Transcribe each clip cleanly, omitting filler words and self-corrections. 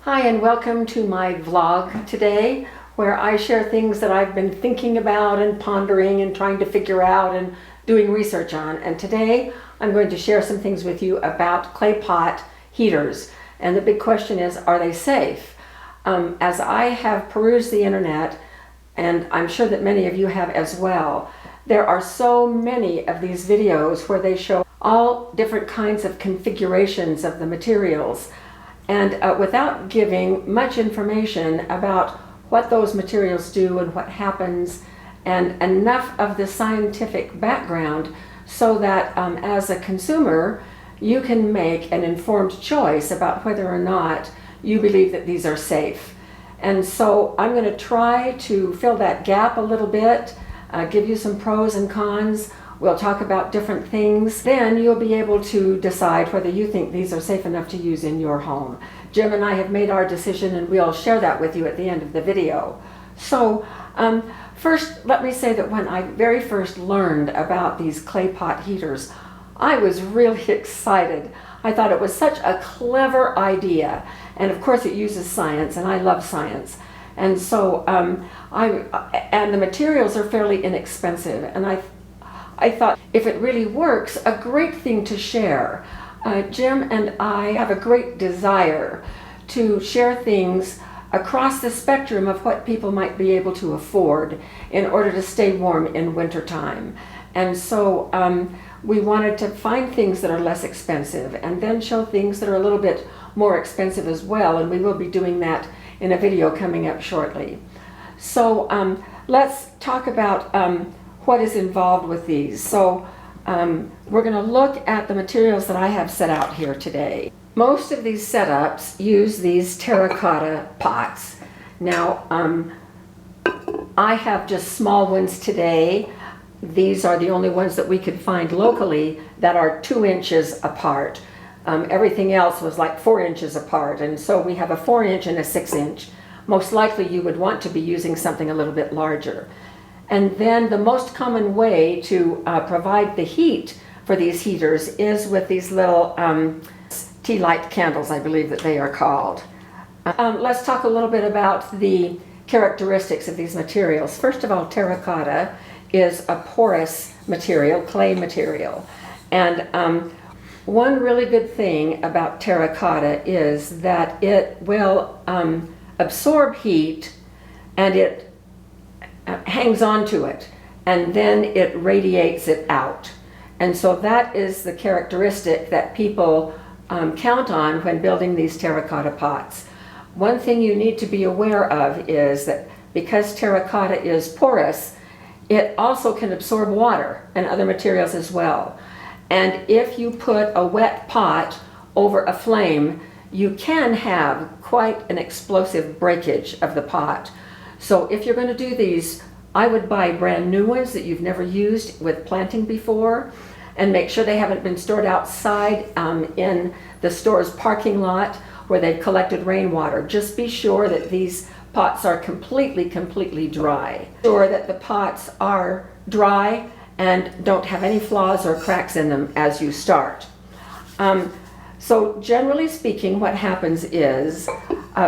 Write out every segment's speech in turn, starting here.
Hi and welcome to my vlog today, where I share things that I've been thinking about and pondering and trying to figure out and doing research on. And today I'm going to share some things with you about clay pot heaters. And the big question is, are they safe? As I have perused the internet, and I'm sure that many of you have as well, there are so many of these videos where they show all different kinds of configurations of the materials. And without giving much information about what those materials do and what happens, and enough of the scientific background so that as a consumer, you can make an informed choice about whether or not you believe that these are safe. And so I'm going to try to fill that gap a little bit, give you some pros and cons. We'll talk about different things. Then you'll be able to decide whether you think these are safe enough to use in your home. Jim and I have made our decision, and we'll share that with you at the end of the video. So first, let me say that when I very first learned about these clay pot heaters, I was really excited. I thought it was such a clever idea. And of course it uses science, and I love science. And so and the materials are fairly inexpensive. And I thought, if it really works, a great thing to share. Jim and I have a great desire to share things across the spectrum of what people might be able to afford in order to stay warm in wintertime. And so we wanted to find things that are less expensive and then show things that are a little bit more expensive as well, and we will be doing that in a video coming up shortly. So let's talk about what is involved with these. So we're going to look at the materials that I have set out here today. Most of these setups use these terracotta pots. Now I have just small ones today. These are the only ones that we could find locally that are 2 inches apart. Everything else was like 4 inches apart, and so we have a 4-inch and a 6-inch. Most likely you would want to be using something a little bit larger. And then the most common way to provide the heat for these heaters is with these little tea light candles, I believe that they are called. Let's talk a little bit about the characteristics of these materials. First of all, terracotta is a porous material, clay material. And one really good thing about terracotta is that it will absorb heat, and it hangs on to it, and then it radiates it out. And so that is the characteristic that people count on when building these terracotta pots. One thing you need to be aware of is that because terracotta is porous, it also can absorb water and other materials as well. And if you put a wet pot over a flame, you can have quite an explosive breakage of the pot. So if you're going to do these, I would buy brand new ones that you've never used with planting before, and make sure they haven't been stored outside in the store's parking lot where they've collected rainwater. Just be sure that these pots are completely dry. Sure that the pots are dry and don't have any flaws or cracks in them as you start. So generally speaking, what happens is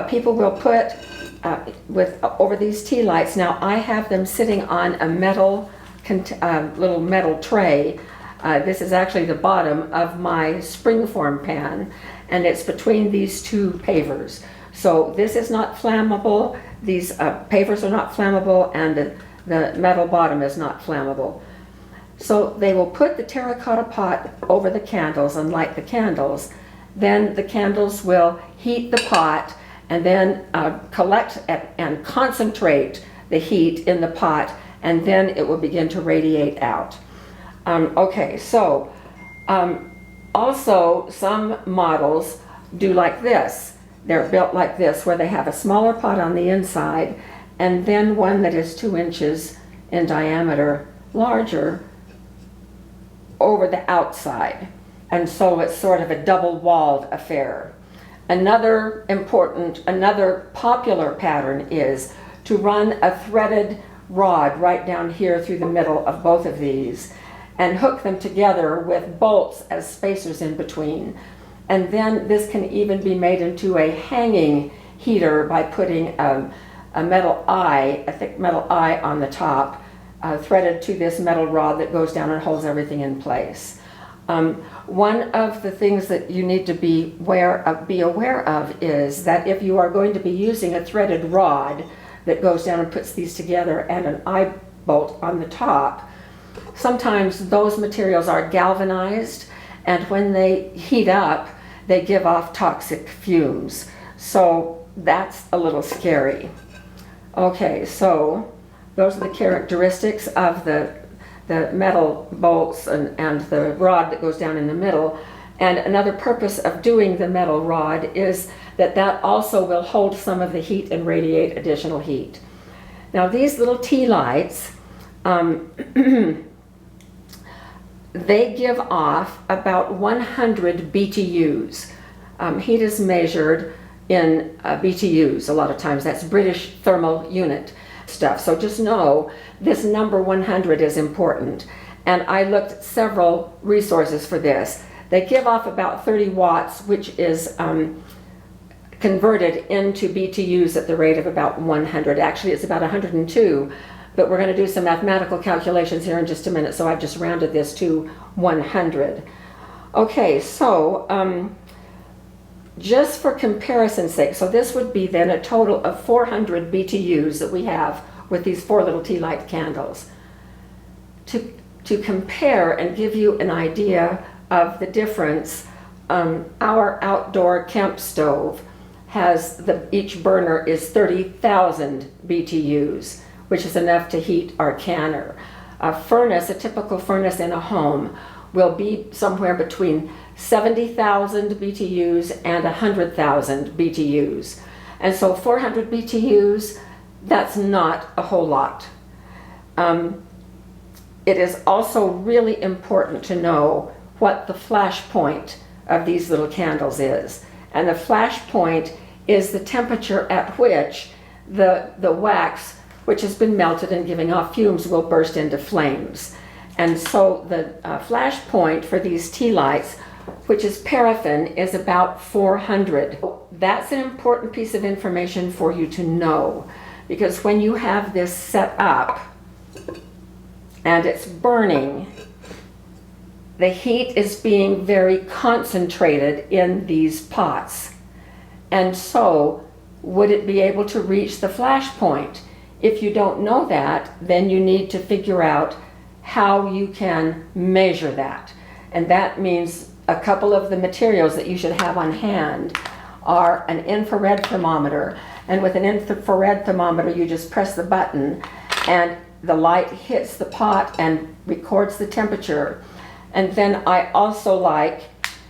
people will put over these tea lights. Now I have them sitting on a metal, little metal tray. This is actually the bottom of my springform pan, and it's between these 2 pavers. So this is not flammable. These pavers are not flammable, and the metal bottom is not flammable. So they will put the terracotta pot over the candles and light the candles. Then the candles will heat the pot and then collect and concentrate the heat in the pot, and then it will begin to radiate out. Okay, so also some models do like this. They're built like this, where they have a smaller pot on the inside and then one that is 2 inches in diameter, larger, over the outside. And so it's sort of a double-walled affair. Another popular pattern is to run a threaded rod right down here through the middle of both of these and hook them together with bolts as spacers in between. And then this can even be made into a hanging heater by putting a metal eye, a thick metal eye on the top, threaded to this metal rod that goes down and holds everything in place. One of the things that you need to be aware of is that if you are going to be using a threaded rod that goes down and puts these together and an eye bolt on the top, sometimes those materials are galvanized, and when they heat up, they give off toxic fumes. So that's a little scary. Okay, so those are the characteristics of the metal bolts and the rod that goes down in the middle. And another purpose of doing the metal rod is that also will hold some of the heat and radiate additional heat. Now these little tea lights, they give off about 100 BTUs. Heat is measured in BTUs a lot of times. That's British thermal unit stuff. So just know this number 100 is important. And I looked at several resources for this. They give off about 30 watts, which is converted into BTUs at the rate of about 100. Actually, it's about 102. But we're going to do some mathematical calculations here in just a minute, so I've just rounded this to 100. Okay, so just for comparison's sake, so this would be then a total of 400 BTUs that we have with these 4 little tea light candles. To compare and give you an idea of the difference, our outdoor camp stove has each burner is 30,000 BTUs. Which is enough to heat our canner. A furnace, a typical furnace in a home, will be somewhere between 70,000 BTUs and 100,000 BTUs. And so 400 BTUs, that's not a whole lot. It is also really important to know what the flash point of these little candles is. And the flash point is the temperature at which the wax, which has been melted and giving off fumes, will burst into flames. And so the flash point for these tea lights, which is paraffin, is about 400. That's an important piece of information for you to know, because when you have this set up and it's burning, the heat is being very concentrated in these pots. And so would it be able to reach the flash point? If you don't know that, then you need to figure out how you can measure that. And that means a couple of the materials that you should have on hand are an infrared thermometer. And with an infrared thermometer, you just press the button and the light hits the pot and records the temperature. And then I also like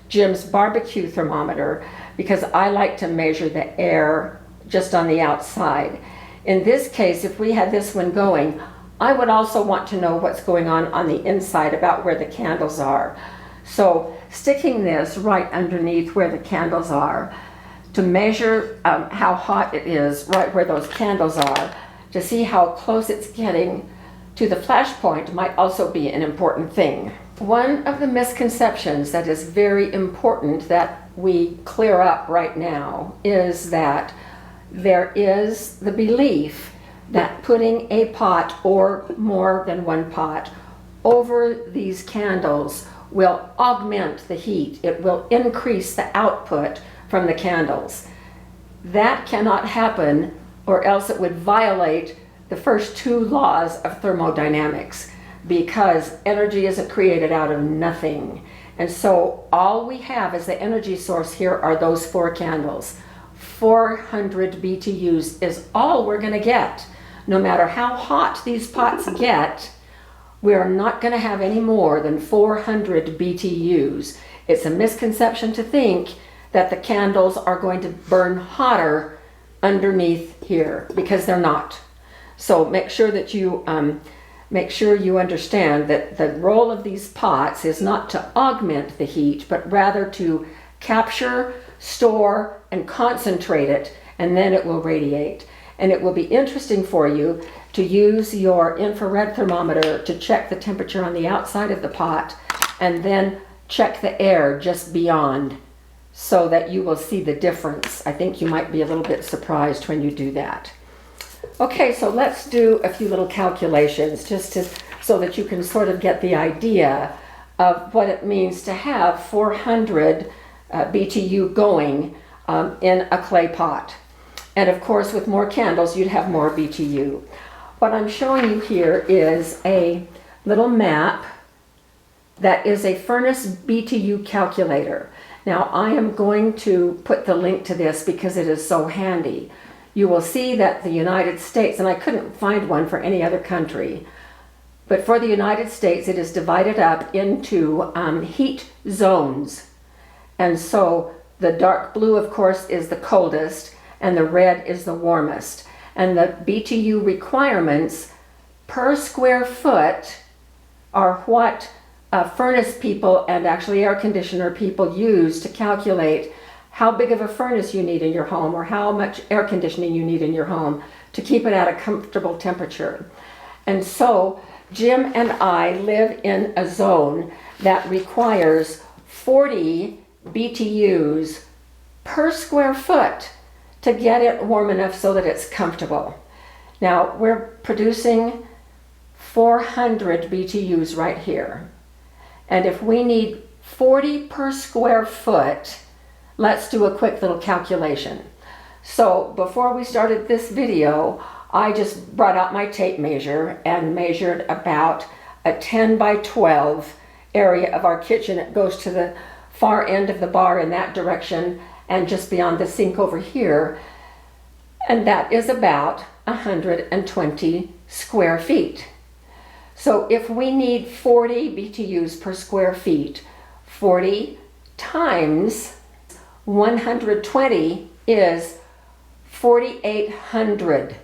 Jim's barbecue thermometer because I like to measure the air just on the outside. In this case, if we had this one going, I would also want to know what's going on the inside, about where the candles are. So sticking this right underneath where the candles are to measure how hot it is right where those candles are, to see how close it's getting to the flash point, might also be an important thing. One of the misconceptions that is very important that we clear up right now is that there is the belief that putting a pot or more than one pot over these candles will augment the heat. It will increase the output from the candles. That cannot happen, or else it would violate the first 2 laws of thermodynamics, because energy isn't created out of nothing. And so all we have as the energy source here are those 4 candles. 400 BTUs is all we're going to get. No matter how hot these pots get, we're not going to have any more than 400 BTUs. It's a misconception to think that the candles are going to burn hotter underneath here, because they're not. So make sure that you understand that the role of these pots is not to augment the heat, but rather to capture, store, and concentrate it, and then it will radiate. And it will be interesting for you to use your infrared thermometer to check the temperature on the outside of the pot, and then check the air just beyond. so that you will see the difference. I think you might be a little bit surprised when you do that. Okay, so let's do a few little calculations so that you can sort of get the idea of what it means to have 400 BTU going in a clay pot. And of course, with more candles, you'd have more BTU. What I'm showing you here is a little map that is a furnace BTU calculator. Now, I am going to put the link to this because it is so handy. You will see that the United States, and I couldn't find one for any other country, but for the United States, it is divided up into heat zones. And so the dark blue, of course, is the coldest, and the red is the warmest. And the BTU requirements per square foot are what furnace people and actually air conditioner people use to calculate how big of a furnace you need in your home or how much air conditioning you need in your home to keep it at a comfortable temperature. And so Jim and I live in a zone that requires 40 BTUs per square foot to get it warm enough so that it's comfortable. Now, we're producing 400 BTUs right here. And if we need 40 per square foot, let's do a quick little calculation. So before we started this video, I just brought out my tape measure and measured about a 10 by 12 area of our kitchen. It goes to the far end of the bar in that direction and just beyond the sink over here. And that is about 120 square feet. So if we need 40 BTUs per square feet, 40 times 120 is 4,800.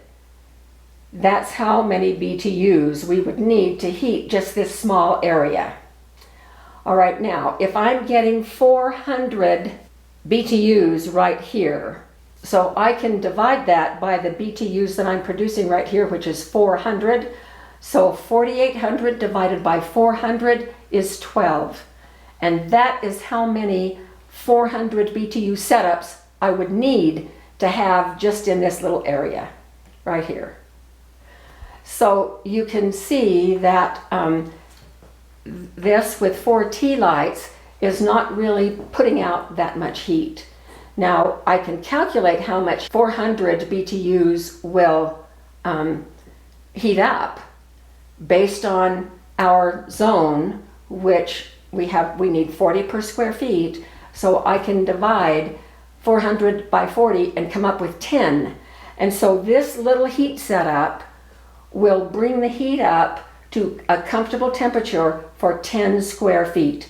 That's how many BTUs we would need to heat just this small area. All right, now, if I'm getting 400 BTUs right here, so I can divide that by the BTUs that I'm producing right here, which is 400. So 4,800 divided by 400 is 12. And that is how many 400 BTU setups I would need to have just in this little area right here. So you can see that this with 4 tea lights is not really putting out that much heat. Now I can calculate how much 400 BTUs will heat up based on our zone, which we need 40 per square feet. So I can divide 400 by 40 and come up with 10. And so this little heat setup will bring the heat up to a comfortable temperature for 10 square feet.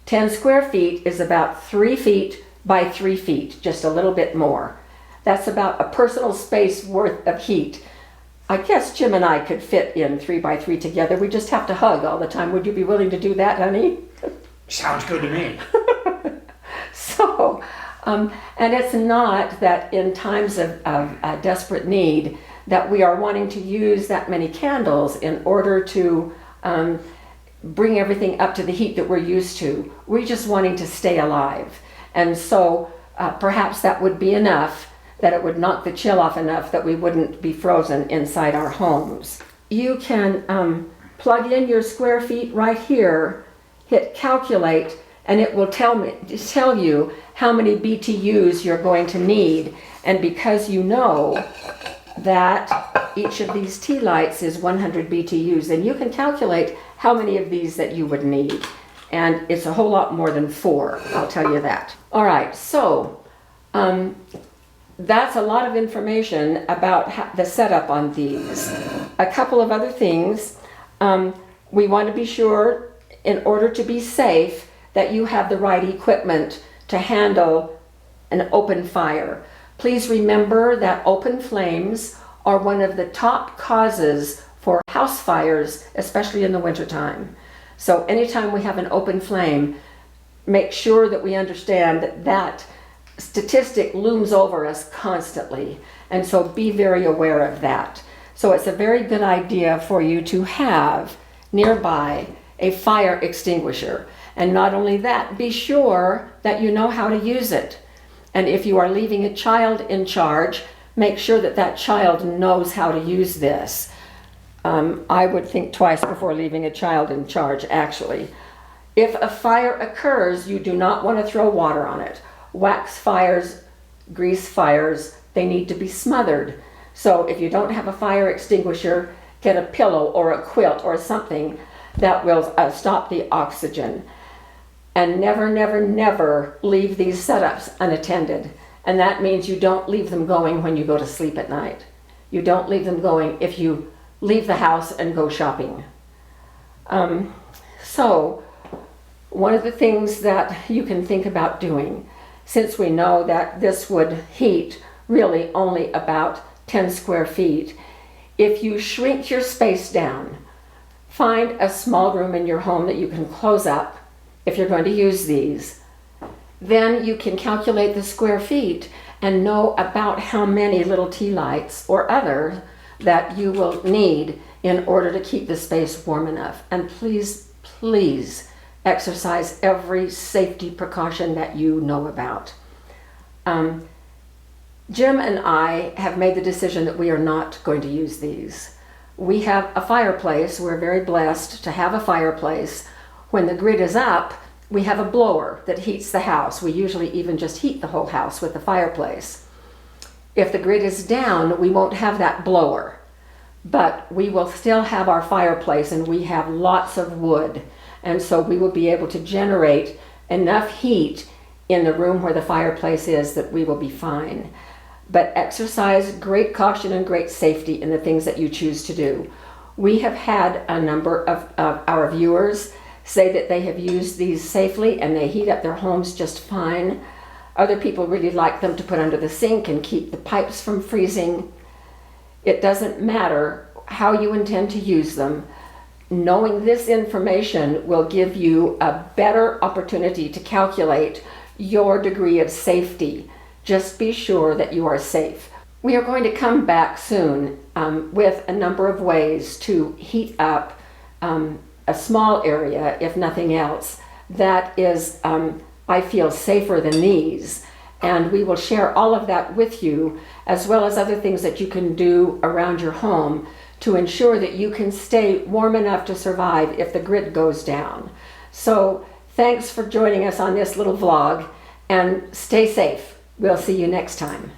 10 square feet is about 3 feet by 3 feet, just a little bit more. That's about a personal space worth of heat. I guess Jim and I could fit in 3 by 3 together. We just have to hug all the time. Would you be willing to do that, honey? Sounds good to me. So, and it's not that in times of desperate need that we are wanting to use that many candles in order to bring everything up to the heat that we're used to. We're just wanting to stay alive. And so perhaps that would be enough, that it would knock the chill off enough that we wouldn't be frozen inside our homes. You can plug in your square feet right here, hit calculate, and it will tell you how many BTUs you're going to need. And because you know that each of these tea lights is 100 BTUs, then you can calculate how many of these that you would need. And it's a whole lot more than 4, I'll tell you that. All right, so that's a lot of information about the setup on these. A couple of other things. We want to be sure, in order to be safe, that you have the right equipment to handle an open fire. Please remember that open flames are one of the top causes for house fires, especially in the wintertime. So anytime we have an open flame, make sure that we understand that statistic looms over us constantly. And so be very aware of that. So it's a very good idea for you to have nearby a fire extinguisher. And not only that, be sure that you know how to use it. And if you are leaving a child in charge, make sure that that child knows how to use this. I would think twice before leaving a child in charge, actually. If a fire occurs, you do not want to throw water on it. Wax fires, grease fires, they need to be smothered. So if you don't have a fire extinguisher, get a pillow or a quilt or something that will stop the oxygen. And never, never, never leave these setups unattended. And that means you don't leave them going when you go to sleep at night. You don't leave them going if you leave the house and go shopping. So one of the things that you can think about doing, since we know that this would heat really only about 10 square feet, if you shrink your space down, find a small room in your home that you can close up if you're going to use these. Then you can calculate the square feet and know about how many little tea lights or other that you will need in order to keep the space warm enough. And please, please exercise every safety precaution that you know about. Jim and I have made the decision that we are not going to use these. We have a fireplace. We're very blessed to have a fireplace. When the grid is up, we have a blower that heats the house. We usually even just heat the whole house with the fireplace. If the grid is down, we won't have that blower, but we will still have our fireplace, and we have lots of wood. And so we will be able to generate enough heat in the room where the fireplace is that we will be fine. But exercise great caution and great safety in the things that you choose to do. We have had a number of our viewers say that they have used these safely and they heat up their homes just fine. Other people really like them to put under the sink and keep the pipes from freezing. It doesn't matter how you intend to use them. Knowing this information will give you a better opportunity to calculate your degree of safety. Just be sure that you are safe. We are going to come back soon with a number of ways to heat up a small area, if nothing else, that is, I feel, safer than these. And we will share all of that with you, as well as other things that you can do around your home to ensure that you can stay warm enough to survive if the grid goes down. So thanks for joining us on this little vlog, and stay safe. We'll see you next time.